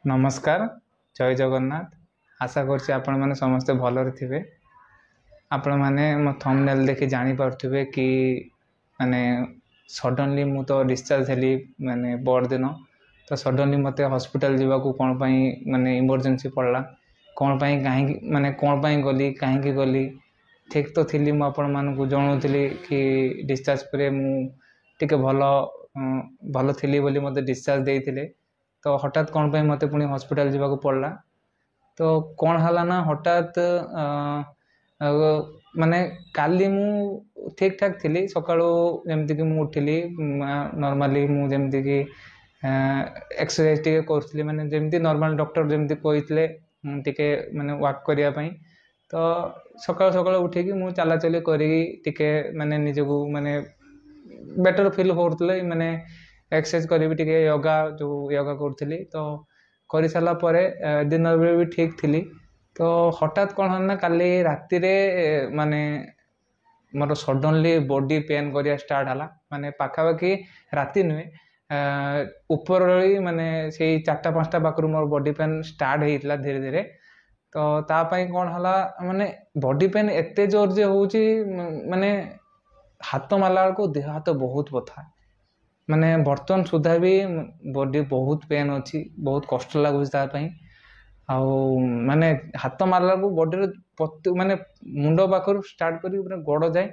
नमस्कार जय जगन्नाथ। आशा करछि आपण माने समस्त भलरे थिबे। आपण माने मो थंबनेल देखि जानि पारथिबे कि माने सडनली मु तो डिस्चार्ज हेली माने बड़ दिन तो सडनली मते हॉस्पिटल जीवा को कोन पई माने इमरजेंसी पड़ला कोन पई काहे माने कोन पई गली काहे गली ठीक तो थिली मु आपण मान को जणौतली कि डिस्चार्ज परे मु टिके भलो थिली बोली मते डिस्चार्ज देइथिले। तो हठात कौन पे मते पुणी हॉस्पिटल जीवा को पड़ला। तो कौन हला ना हठात माने काली मु ठीक ठाक थिली सकाळो जेमति कि मु उठिली नॉर्मली मु जेमति कि एक्सरसाइज टिके करथली माने जेमति नॉर्मल डॉक्टर जेमति कहितले टिके माने वॉक करिया पई। तो सकाळ सकाळ उठी कि मु चला चली करी टिके माने निजको माने बेटर फील होतले माने एक्सरसाइज करी टिके योगा जो योगा करथली। तो करि साला परे दिन बेले भी ठीक थिली। तो हठात कौन हन ना काली राति रे माने मोर सडनली बॉडी पेन करिया स्टार्ट हला माने पाखापाखि राति नुहे ऊपर माने से 4-5टा पाखरु मोर बॉडी पेन स्टार्ट हेइतला धीरे धीरे। तो ता पई कौन हला माने बॉडी पेन एते जोर जे होउची माने हाथ मारला को देह हाथ बहुत बथा माने बर्तन सुधा भी बॉडी बहुत पेन अच्छी बहुत कष्ट लगुच माने हाथ मारला को बॉडी माने मुंड पाखर स्टार्ट करी गोड़ जाए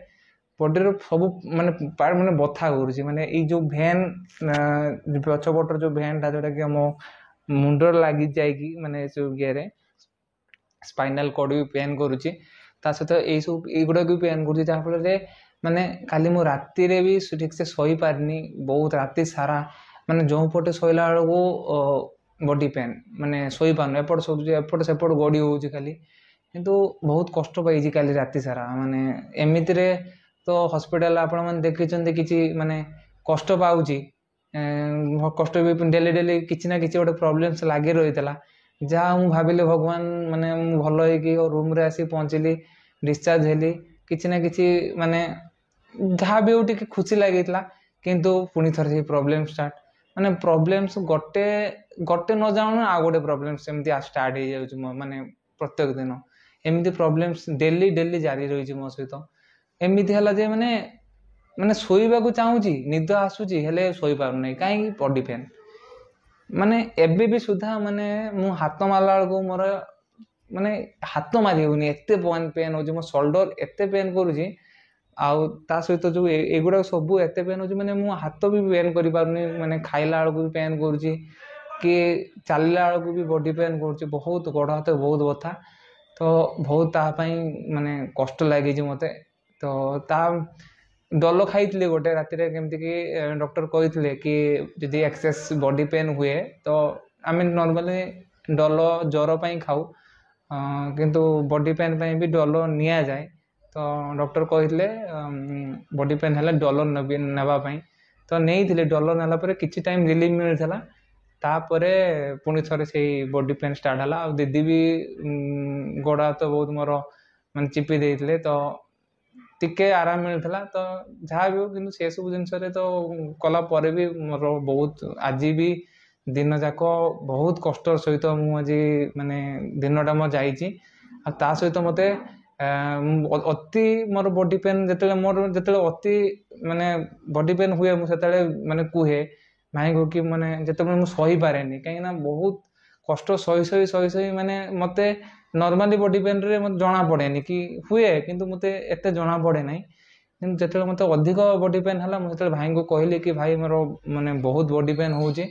बॉडी सब माने पार्ट माने बथा करुची माने ई जो भेन पछपटर जो भेन टा जोटा कि हम मुंड लगी जाएगी माने जो ये स्पाइनल कॉर्ड भी पेन करुची ता सहित यही सब युड़ा भी पेन करुची जहाँफल माने काली मु राति रे भी ठीक से सोई पारनी बहुत राति सारा माने जो पटे सोइला को बॉडी पेन माने सोई पारन एपट सब एपट सेपट गड़ी होउची खाली किंतु बहुत कष्ट पाइजी काली राति सारा माने एमिति रे तो हॉस्पिटल आपण मन देखिचंदे किछि माने कष्ट पाउची कष्ट भी डेली डेली किछि ना किछि गोटे प्रॉब्लम्स लागे रहितला जहाँ मु भाबिले भगवान माने मु भलो है कि रूम रे आसी पहुंचली डिस्चार्ज हेली किछि ना किछि माने जहाँ भी उठी खुशी लगी किंतु पुणी थर से प्रॉब्लम स्टार्ट माने प्रॉब्लम्स गोटे गोटे न जाऊन आ गोटे प्रॉब्लम्स एमती स्टार्ट हो जाउछ माने प्रत्येक दिन एमती प्रॉब्लम्स डेली डेली जारी रही मो सहित एमती है जे माने माने सोइबा को चाहूची निद आसुची हेले सोई पारु नै काहे बॉडी पेन माने एबे भी सुधा माने मु हाथ मारला को मोर माने हाथ मारी होनी एते पेन हो मो शोल्डर एते पेन करूची आउ ता सहित जो एगुड़ा सब एते पेन हो माने मु हाथ भी पेन करि पारुनी माने खाइला बेलू भी पेन करूची कि चलला बेलू भी बॉडी पेन करूची बहुत गोड़ हाथ बहुत बथा। तो बहुत ता पई माने कष्ट लागी मते। तो ता डल खाइतले गोटे राति रे केमति कि डॉक्टर कहितले कि यदि एक्सेस बॉडी पेन हुए तो आमे नॉर्मली डल ज्वर पई खाऊ किंतु बॉडी पेन पई भी डल निया जाए। तो डॉक्टर कहितले बॉडी पेन है डॉलर नेबा पई तो नहीं थिले डॉलर नेला परे किछि टाइम रिलीफ मिलथला तापरे पुणी थरे से बॉडी पेन स्टार्ट हला आ दीदी भी गोड़ा तो बहुत मोर मन चिपी देइतले तो टिके आराम मिलथला। तो जहाँ भी हो किंतु से सब जिनस रे तो कला परे भी मोर बहुत आज भी दिन जाक बहुत कष्ट सहित मु आज माने दिनटा मो जाइची आ ता सहित मते अति मोर बॉडी पेन जते मोर जते अति माने बॉडी पेन हुए मु सेते माने कुहे भाई को कि माने जते मु सही पारेनी कहीं ना बहुत कष्ट सही माने मते नॉर्मली बॉडी पेन रे मते जाना पड़ेनी कि हुए किंतु मते एते जाना पड़े नहीं किंतु जते मते अधिक बॉडी पेन हला मु सेते भाई को कहली कि भाई मोर माने बहुत बॉडी पेन होउची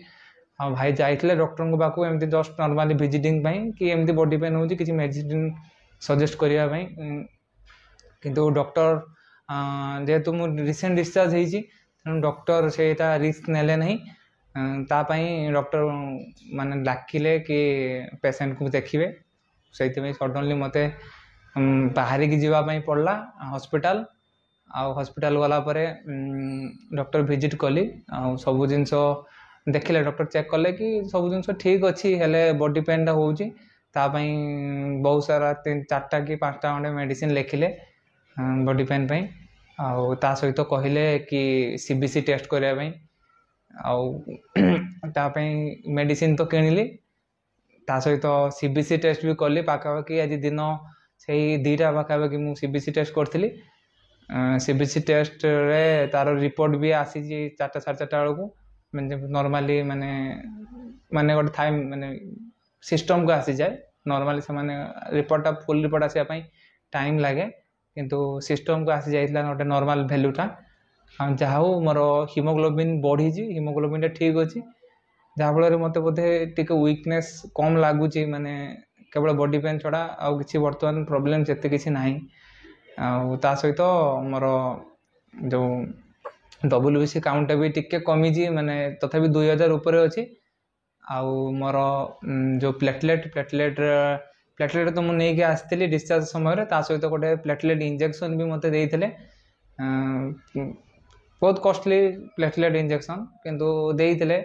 आ भाई जाइतले डॉक्टर को बाकू एमती जस्ट नॉर्मली विजिटिंग पई कि एमती बॉडी पेन होउची किछि मेडिसिन सजेस्ट करिया पई किंतु डॉक्टर जेहेतु मु रिसेंट डिस्चार्ज हेची डॉक्टर सेटा रिस्क नेले नहीं ता पई डॉक्टर माने लाखिले कि पेशेंट को देखिबे सेति सडनली मते बाहरी की जीवा पई पड़ला हॉस्पिटल आ हॉस्पिटल वाला परे डॉक्टर विजिट कली आ सब जिंस देखिले डॉक्टर चेक कले कि सब जिंस ठीक अच्छी हेले बॉडी पेन टा होउची ता पई बहुत सारा 3-4टा कि 5टा खंडे मेडिसिन लिखिले बॉडी पेन पई आ ता सहित कहले कि सीबीसी टेस्ट करिया पई आ ता पई मेडिसिन तो किनिली ତା ସହିତ CBC ଟେଷ୍ଟ ବି କଲି ପାଖାପାଖି ଆଜି ଦିନ ସେଇ 2ଟା ପାଖାପାଖି ମୁଁ CBC ଟେଷ୍ଟ କରିଥିଲି। CBC ଟେଷ୍ଟରେ ତାର ରିପୋର୍ଟ ବି ଆସିଛି 4ଟା 4:30 ବେଳକୁ, ମାନେ ନର୍ମାଲି ମାନେ ଗୋଟେ ଥାଏ ମାନେ ସିଷ୍ଟମକୁ ଆସିଯାଏ। ନର୍ମାଲି ସେମାନେ ରିପୋର୍ଟଟା ଫୁଲ୍ ରିପୋର୍ଟ ଆସିବା ପାଇଁ ଟାଇମ୍ ଲାଗେ, କିନ୍ତୁ ସିଷ୍ଟମକୁ ଆସିଯାଇଥିଲା ଗୋଟେ ନର୍ମାଲ ଭ୍ୟାଲ୍ୟୁଟା। ଯାହା ହଉ ମୋର ହିମୋଗ୍ଲୋବିନ୍ ବଢ଼ିଛି, ହିମୋଗ୍ଲୋବିନ୍ଟା ଠିକ୍ ଅଛି, ଯାହାଫଳରେ ମୋତେ ବୋଧେ ଟିକେ ୱିକନେସ୍ କମ୍ ଲାଗୁଛି, ମାନେ କେବଳ ବଡି ପେନ୍ ଛଡ଼ା ଆଉ କିଛି ବର୍ତ୍ତମାନ ପ୍ରୋବ୍ଲେମ୍ ସେତେ କିଛି ନାହିଁ। ଆଉ ତା ସହିତ ମୋର ଯେଉଁ WBC କାଉଣ୍ଟଟା ବି ଟିକେ କମିଛି, ମାନେ ତଥାପି 2000 ଉପରେ ଅଛି। ଆଉ ମୋର ଯେଉଁ ପ୍ଲେଟଲେଟ୍ ତ ମୁଁ ନେଇକି ଆସିଥିଲି ଡିସଚାର୍ଜ ସମୟରେ, ତା ସହିତ ଗୋଟେ ପ୍ଲେଟଲେଟ୍ ଇଞ୍ଜେକ୍ସନ୍ ବି ମୋତେ ଦେଇଥିଲେ। ବହୁତ କଷ୍ଟଲି ପ୍ଲେଟଲେଟ୍ ଇଞ୍ଜେକ୍ସନ୍ କିନ୍ତୁ ଦେଇଥିଲେ।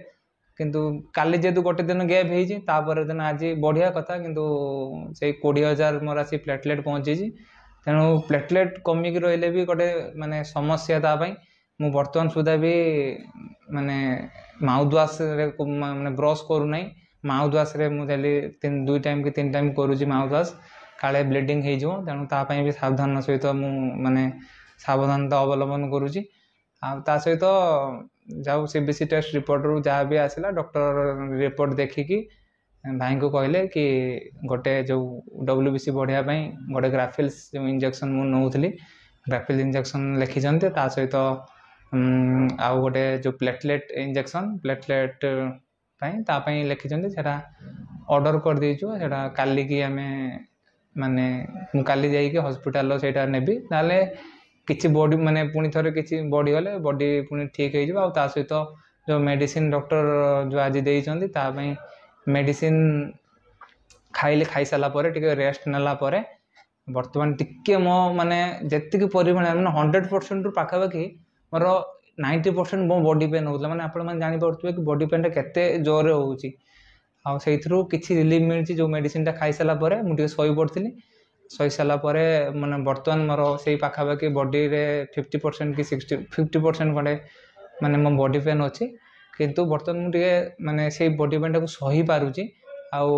କିନ୍ତୁ କାଲି ଯେହେତୁ ଗୋଟେ ଦିନ ଗ୍ୟାପ୍ ହେଇଛି, ତାପରେ ଦିନ ଆଜି ବଢ଼ିଆ କଥା, କିନ୍ତୁ ସେଇ 20,000 ମୋର ଆସି ପ୍ଲେଟଲେଟ୍ ପହଞ୍ଚିଛି। ତେଣୁ ପ୍ଲେଟଲେଟ୍ କମିକି ରହିଲେ ବି ଗୋଟେ ମାନେ ସମସ୍ୟା ତା ପାଇଁ। ମୁଁ ବର୍ତ୍ତମାନ ସୁଦ୍ଧା ବି ମାନେ ମାଉଥ୍ ୱାଶ୍ରେ ମାନେ ବ୍ରସ୍ କରୁନାହିଁ। ମାଉଥ୍ ୱାଶ୍ରେ ମୁଁ ଡେଲି 2 ଟାଇମ୍ କି 3 ଟାଇମ୍ କରୁଛି ମାଉଥ୍ ୱାଶ୍, କାଳେ ବ୍ଲିଡ଼ିଂ ହେଇଯିବ। ତେଣୁ ତା ପାଇଁ ବି ସାବଧାନ ସହିତ ମୁଁ ମାନେ ସାବଧାନତା ଅବଲମ୍ବନ କରୁଛି। ଆଉ ତା ସହିତ ଯାଉ CBC ଟେଷ୍ଟ ରିପୋର୍ଟରୁ ଯାହା ବି ଆସିଲା, ଡକ୍ଟର ରିପୋର୍ଟ ଦେଖିକି ଭାଇଙ୍କୁ କହିଲେ କି ଗୋଟେ ଯେଉଁ WBC ବଢ଼ିବା ପାଇଁ ଗୋଟେ ଗ୍ରାଫିଲ୍ସ ଯେଉଁ ଇଞ୍ଜେକ୍ସନ୍ ମୁଁ ନେଉଥିଲି, ଗ୍ରାଫିଲ୍ ଇଞ୍ଜେକ୍ସନ୍ ଲେଖିଛନ୍ତି। ତା ସହିତ ଆଉ ଗୋଟେ ଯେଉଁ ପ୍ଲେଟଲେଟ୍ ଇଞ୍ଜେକ୍ସନ୍, ପ୍ଲେଟଲେଟ୍ ପାଇଁ ତା ପାଇଁ ଲେଖିଛନ୍ତି, ସେଇଟା ଅର୍ଡ଼ର କରିଦେଇଛୁ। ସେଇଟା କାଲିକି ଆମେ ମାନେ ମୁଁ କାଲି ଯାଇକି ହସ୍ପିଟାଲର ସେଇଟା ନେବି। ତାହେଲେ କିଛି ବଡି ମାନେ ପୁଣି ଥରେ କିଛି ବଢ଼ିଗଲେ ବଡି ପୁଣି ଠିକ୍ ହେଇଯିବ। ଆଉ ତା ସହିତ ଯେଉଁ ମେଡ଼ିସିନ୍ ଡକ୍ଟର ଯେଉଁ ଆଜି ଦେଇଛନ୍ତି, ତା ପାଇଁ ମେଡ଼ିସିନ୍ ଖାଇସାରିଲା ପରେ ଟିକେ ରେଷ୍ଟ ନେଲା ପରେ ବର୍ତ୍ତମାନ ଟିକେ ମୋ ମାନେ ଯେତିକି ପରିମାଣରେ ମାନେ 100%ରୁ ପାଖାପାଖି ମୋର 90% ମୋ ବଡି ପେନ୍ ହେଉଥିଲା। ମାନେ ଆପଣମାନେ ଜାଣିପାରୁଥିବେ କି ବଡି ପେନ୍ଟା କେତେ ଜୋରରେ ହେଉଛି। ଆଉ ସେଇଥିରୁ କିଛି ରିଲିଫ୍ ମିଳିଛି ଯେଉଁ ମେଡ଼ିସିନ୍ଟା ଖାଇସାରିଲା ପରେ। ମୁଁ ଟିକେ ଶୋଇପଡ଼ିଥିଲି, ଶୋଇସାରିଲା ପରେ ମାନେ ବର୍ତ୍ତମାନ ମୋର ସେଇ ପାଖାପାଖି ବଡ଼ିରେ 50% କି 50% ଖଣ୍ଡେ ମାନେ ମୋ ବଡି ପେନ୍ ଅଛି। କିନ୍ତୁ ବର୍ତ୍ତମାନ ମୁଁ ଟିକେ ମାନେ ସେଇ ବଡି ପେନ୍ଟାକୁ ସହିପାରୁଛି। ଆଉ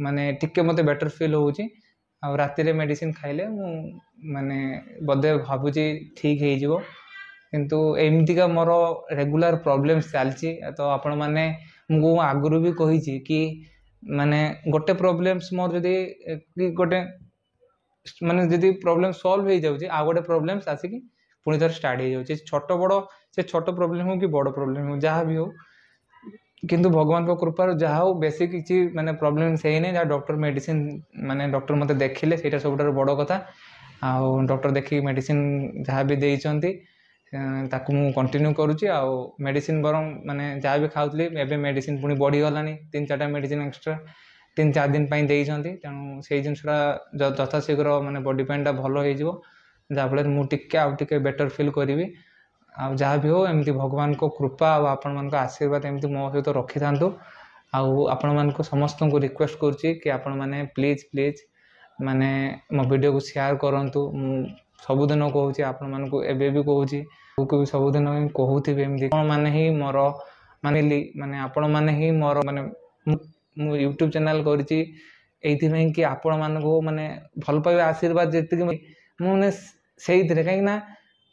ମାନେ ଟିକେ ମୋତେ ବେଟର୍ ଫିଲ୍ ହେଉଛି। ଆଉ ରାତିରେ ମେଡ଼ିସିନ୍ ଖାଇଲେ ମୁଁ ମାନେ ବୋଧେ ଭାବୁଛି ଠିକ୍ ହେଇଯିବ। କିନ୍ତୁ ଏମିତିକା ମୋର ରେଗୁଲାର ପ୍ରୋବ୍ଲେମ୍ସ ଚାଲିଛି। ତ ଆପଣମାନେ ମୁଁ ଆଗରୁ ବି କହିଛି କି ମାନେ ଗୋଟେ ପ୍ରୋବ୍ଲେମ୍ସ ମୋର ଯଦି ଗୋଟେ ମାନେ ଯଦି ପ୍ରୋବ୍ଲେମ୍ ସଲ୍ଭ ହେଇଯାଉଛି, ଆଉ ଗୋଟେ ପ୍ରୋବ୍ଲେମ୍ସ ଆସିକି ପୁଣି ଥରେ ଷ୍ଟାର୍ଟ ହେଇଯାଉଛି। ସେ ଛୋଟ ପ୍ରୋବ୍ଲେମ୍ ହେଉ କି ବଡ଼ ପ୍ରୋବ୍ଲେମ୍ ହେଉ, ଯାହା ବି ହେଉ, କିନ୍ତୁ ଭଗବାନଙ୍କ କୃପାରୁ ଯାହା ହଉ ବେଶୀ କିଛି ମାନେ ପ୍ରୋବ୍ଲେମ୍ସ ହେଇନି। ଯାହା ଡକ୍ଟର ମେଡ଼ିସିନ୍ ମାନେ ଡକ୍ଟର ମୋତେ ଦେଖିଲେ, ସେଇଟା ସବୁଠାରୁ ବଡ଼ କଥା। ଆଉ ଡକ୍ଟର ଦେଖିକି ମେଡ଼ିସିନ୍ ଯାହା ବି ଦେଇଛନ୍ତି ତାକୁ ମୁଁ କଣ୍ଟିନ୍ୟୁ କରୁଛି। ଆଉ ମେଡ଼ିସିନ୍ ବରଂ ମାନେ ଯାହା ବି ଖାଉଥିଲି, ଏବେ ମେଡ଼ିସିନ୍ ପୁଣି ବଢ଼ିଗଲାଣି, 3-4ଟା ମେଡ଼ିସିନ୍ ଏକ୍ସଟ୍ରା 3-4 ଦିନ ପାଇଁ ଦେଇଛନ୍ତି। ତେଣୁ ସେଇ ଜିନିଷଟା ଯଥାଶୀଘ୍ର ମାନେ ବଡି ପେନ୍ଟା ଭଲ ହେଇଯିବ, ଯାହାଫଳରେ ମୁଁ ଆଉ ଟିକେ ବେଟର୍ ଫିଲ୍ କରିବି। ଆଉ ଯାହା ବି ହେଉ ଏମିତି ଭଗବାନଙ୍କ କୃପା ଆଉ ଆପଣମାନଙ୍କ ଆଶୀର୍ବାଦ ଏମିତି ମୋ ସହିତ ରଖିଥାନ୍ତୁ। ଆଉ ଆପଣମାନଙ୍କୁ ସମସ୍ତଙ୍କୁ ରିକ୍ୱେଷ୍ଟ କରୁଛି କି ଆପଣମାନେ ପ୍ଲିଜ୍ ମାନେ ମୋ ଭିଡ଼ିଓକୁ ସେୟାର କରନ୍ତୁ। ମୁଁ ସବୁଦିନ କହୁଛି ଆପଣମାନଙ୍କୁ, ଏବେ ବି କହୁଛି, ବି ସବୁଦିନ ହିଁ କହୁଥିବି ଏମିତି। ଆପଣମାନେ ହିଁ ମୋର ମାନେ ଆପଣମାନେ ହିଁ ମୋର ମାନେ ମୁଁ ୟୁଟ୍ୟୁବ୍ ଚ୍ୟାନେଲ୍ କରିଛି ଏଇଥିପାଇଁ କି ଆପଣମାନଙ୍କୁ ମାନେ ଭଲ ପାଇବା ଆଶୀର୍ବାଦ ଯେତିକି ମୁଁ ମାନେ ସେଇଥିରେ, କାହିଁକିନା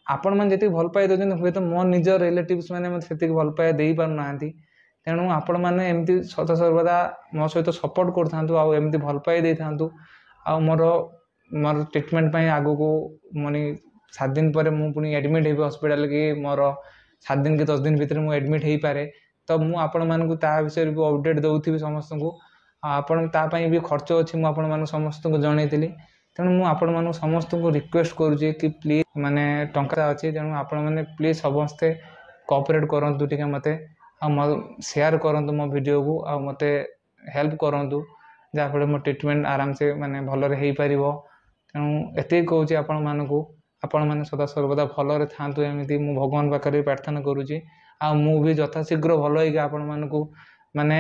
ଆପଣମାନେ ଯେତିକି ଭଲ ପାଇବା ଦେଉଛନ୍ତି, ହୁଏତ ମୋ ନିଜ ରିଲେଟିଭ୍ସ ମାନେ ମୋତେ ସେତିକି ଭଲ ପାଇବା ଦେଇପାରୁନାହାନ୍ତି। ତେଣୁ ଆପଣମାନେ ଏମିତି ସଦାସର୍ବଦା ମୋ ସହିତ ସପୋର୍ଟ କରୁଥାନ୍ତୁ, ଆଉ ଏମିତି ଭଲ ପାଇବା ଦେଇଥାନ୍ତୁ। ଆଉ ମୋର ଟ୍ରିଟମେଣ୍ଟ ପାଇଁ ଆଗକୁ ମାନେ 7 ଦିନ ପରେ ମୁଁ ପୁଣି ଆଡ଼ମିଟ୍ ହେବି ହସ୍ପିଟାଲ, କି ମୋର 7 ଦିନ କି 10 ଦିନ ଭିତରେ ମୁଁ ଆଡ଼ମିଟ୍ ହେଇପାରେ। ତ ମୁଁ ଆପଣମାନଙ୍କୁ ତା ବିଷୟରେ ବି ଅପଡ଼େଟ୍ ଦେଉଥିବି ସମସ୍ତଙ୍କୁ। ଆଉ ଆପଣ ତା ପାଇଁ ବି ଖର୍ଚ୍ଚ ଅଛି, ମୁଁ ଆପଣମାନଙ୍କୁ ସମସ୍ତଙ୍କୁ ଜଣେଇଥିଲି। ତେଣୁ ମୁଁ ଆପଣମାନଙ୍କୁ ସମସ୍ତଙ୍କୁ ରିକ୍ୱେଷ୍ଟ କରୁଛି କି ପ୍ଲିଜ୍ ମାନେ ଟଙ୍କା ଅଛି, ତେଣୁ ଆପଣମାନେ ପ୍ଲିଜ୍ ସମସ୍ତେ କୋଅପରେଟ୍ କରନ୍ତୁ ଟିକେ ମୋତେ। ଆଉ ସେୟାର କରନ୍ତୁ ମୋ ଭିଡ଼ିଓକୁ, ଆଉ ମୋତେ ହେଲ୍ପ କରନ୍ତୁ, ଯାହାଫଳରେ ମୋ ଟ୍ରିଟମେଣ୍ଟ ଆରାମସେ ମାନେ ଭଲରେ ହେଇପାରିବ। ତେଣୁ ଏତିକି କହୁଛି ଆପଣମାନଙ୍କୁ, ଆପଣମାନେ ସଦାସର୍ବଦା ଭଲରେ ଥାଆନ୍ତୁ, ଏମିତି ମୁଁ ଭଗବାନ ପାଖରେ ବି ପ୍ରାର୍ଥନା କରୁଛି। ଆଉ ମୁଁ ବି ଯଥାଶୀଘ୍ର ଭଲ ହେଇକି ଆପଣମାନଙ୍କୁ ମାନେ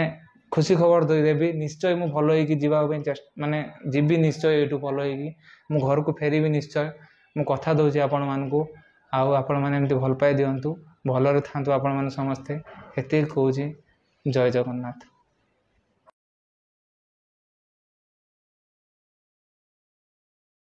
ଖୁସି ଖବର ଦେଇଦେବି। ନିଶ୍ଚୟ ମୁଁ ଭଲ ହେଇକି ଯିବା ପାଇଁ ମାନେ ଯିବି ନିଶ୍ଚୟ, ଏଇଠୁ ଭଲ ହେଇକି ମୁଁ ଘରକୁ ଫେରିବି ନିଶ୍ଚୟ, ମୁଁ କଥା ଦେଉଛି ଆପଣମାନଙ୍କୁ। ଆଉ ଆପଣମାନେ ଏମିତି ଭଲ ପାଇ ଦିଅନ୍ତୁ, ଭଲରେ ଥାଆନ୍ତୁ ଆପଣମାନେ ସମସ୍ତେ, ଏତିକି କହୁଛି। ଜୟ ଜଗନ୍ନାଥ।